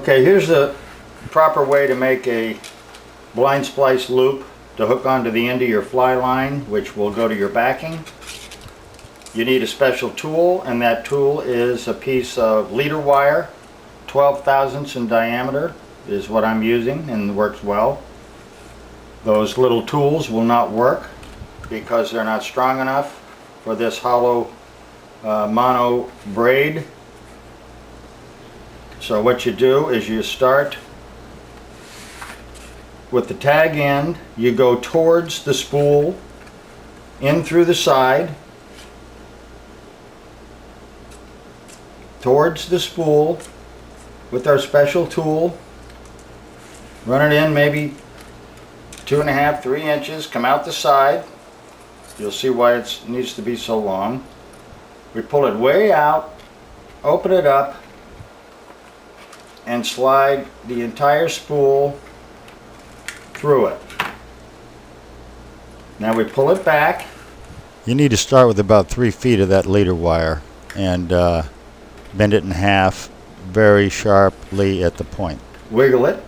Okay, here's the proper way to make a blind splice loop to hook onto the end of your fly line, which will go to your backing. You need a special tool, and that tool is a piece of leader wire, 12 thousandths in diameter is what I'm using, and works well. Those little tools will not work because they're not strong enough for this hollow mono braid. So what you do is you start with the tag end, you go towards the spool, in through the side, towards the spool with our special tool, run it in maybe 2.5 to 3 inches, come out the side. You'll see why it needs to be so long. We pull it way out, open it up, and slide the entire spool through it. Now we pull it back. You need to start with about 3 feet of that leader wire and bend it in half very sharply at the point. Wiggle it.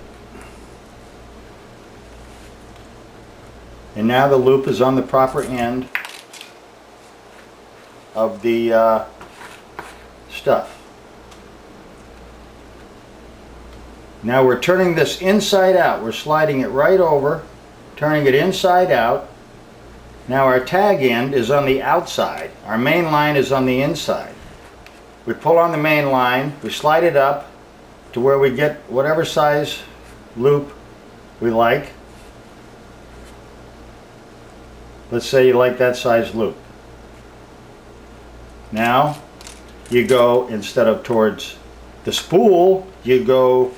And now the loop is on the proper end of the stuff. Now we're turning this inside out. We're sliding it right over, turning it inside out. Now our tag end is on the outside. Our main line is on the inside. We pull on the main line, we slide it up to where we get whatever size loop we like. Let's say you like that size loop. Now you go, instead of towards the spool, you go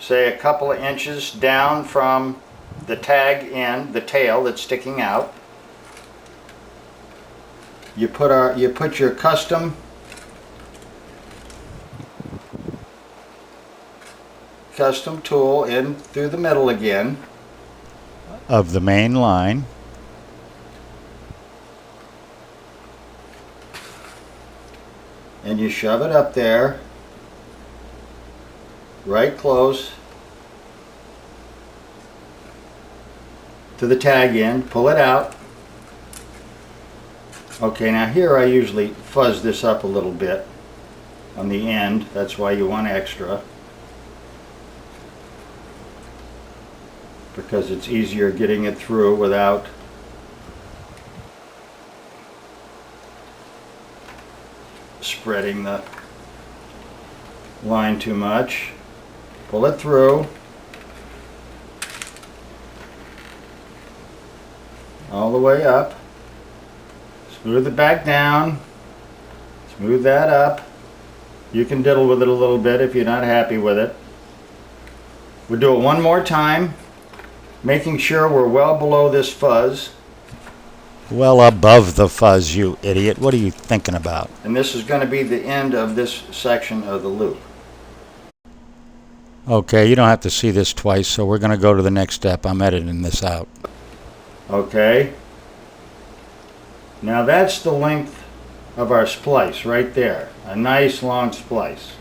say a couple of inches down from the tag end, the tail that's sticking out. You put your custom tool in through the middle again of the main line. And you shove it up there, right close to the tag end, pull it out. Okay, now here I usually fuzz this up a little bit on the end, that's why you want extra, because it's easier getting it through without spreading the line too much. Pull it through all the way up, smooth it back down, smooth that up. You can diddle with it a little bit if you're not happy with it. We'll do it one more time, making sure we're well below this fuzz. Well above the fuzz, you idiot. What are you thinking about? And this is going to be the end of this section of the loop. Okay, you don't have to see this twice, so we're going to go to the next step. I'm editing this out. Okay. Now that's the length of our splice right there. A nice long splice.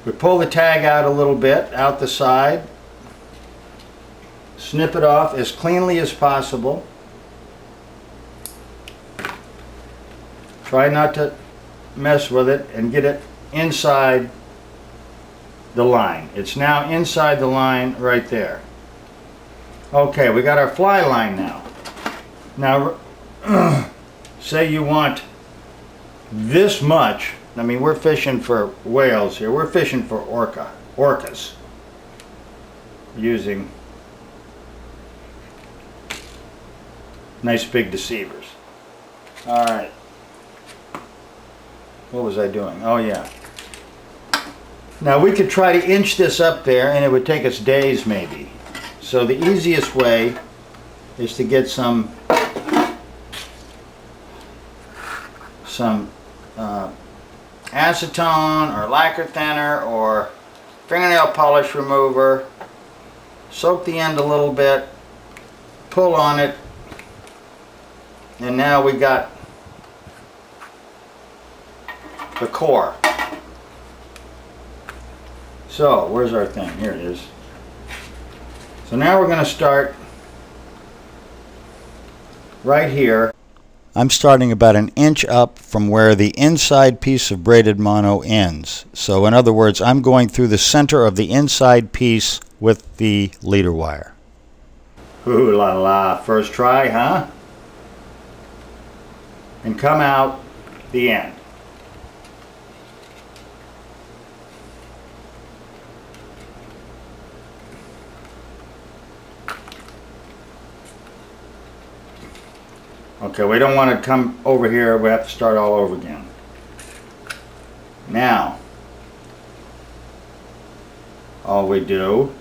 We pull the tag out a little bit, out the side. Snip it off as cleanly as possible. Try not to mess with it and get it inside the line. It's now inside the line right there. Okay, we got our fly line now. Now, say you want this much. I mean, we're fishing for whales here. We're fishing for orcas. Using nice big deceivers. All right. What was I doing? Oh yeah. Now we could try to inch this up there and it would take us days maybe. So the easiest way is to get some acetone or lacquer thinner or fingernail polish remover. Soak the end a little bit, pull on it, and now we got the core. So, where's our thing? Here it is. So now we're going to start right here. I'm starting about an inch up from where the inside piece of braided mono ends. So in other words, I'm going through the center of the inside piece with the leader wire. Ooh la la, first try, huh? And come out the end. Okay, we don't want to come over here. We have to start all over again. Now, all we do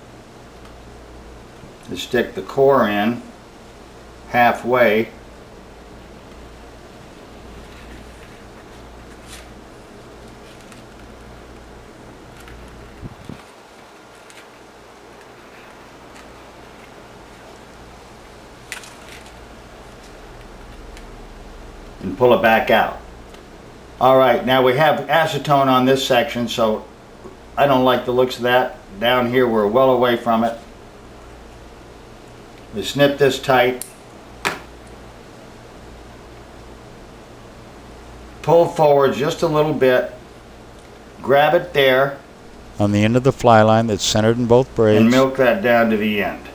is stick the core in halfway. And pull it back out. Alright, now we have acetone on this section, so I don't like the looks of that. Down here we're well away from it. We snip this tight. Pull forward just a little bit. Grab it there. On the end of the fly line that's centered in both braids. And milk that down to the end.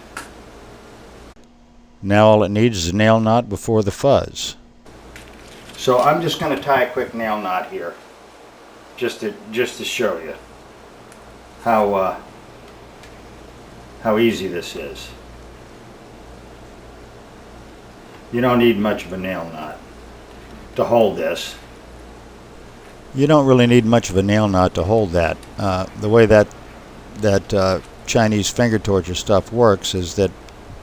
Now all it needs is a nail knot before the fuzz. So I'm just going to tie a quick nail knot here, just to show you how easy this is. You don't need much of a nail knot to hold this. You don't really need much of a nail knot to hold that. The way that Chinese finger torture stuff works is that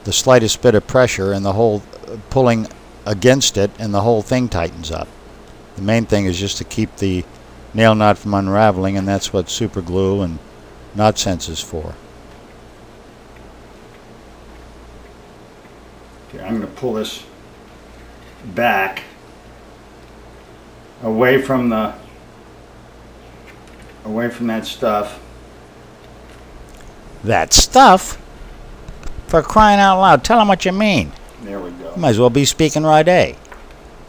the slightest bit of pressure and the whole pulling against it and the whole thing tightens up. The main thing is just to keep the nail knot from unraveling, and that's what super glue and knot sense is for. Okay, I'm going to pull this back away from that stuff. That stuff? For crying out loud, tell them what you mean. There we go. You might as well be speaking right A.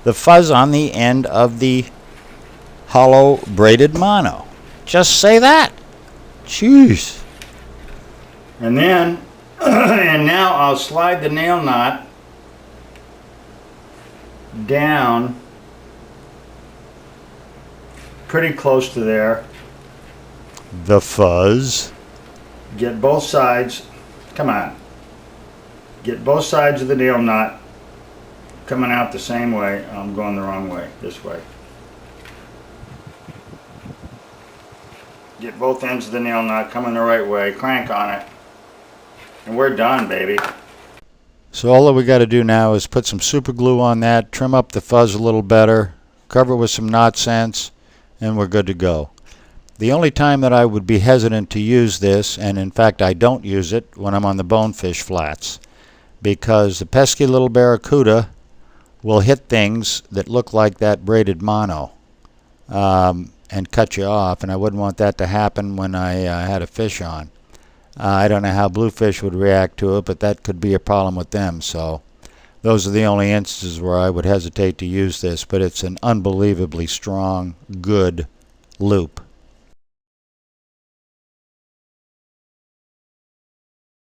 The fuzz on the end of the hollow braided mono. Just say that. Jeez. And then, and now I'll slide the nail knot down pretty close to there. The fuzz. Get both sides, come on. Get both sides of the nail knot coming out the same way. I'm going the wrong way, this way. Get both ends of the nail knot coming the right way, crank on it, and we're done, baby. So all that we got to do now is put some super glue on that, trim up the fuzz a little better, cover it with some knot sense, and we're good to go. The only time that I would be hesitant to use this, and in fact I don't use it, when I'm on the bonefish flats, because the pesky little barracuda will hit things that look like that braided mono and cut you off, and I wouldn't want that to happen when I had a fish on. I don't know how bluefish would react to it, but that could be a problem with them. So those are the only instances where I would hesitate to use this, but it's an unbelievably strong, good loop.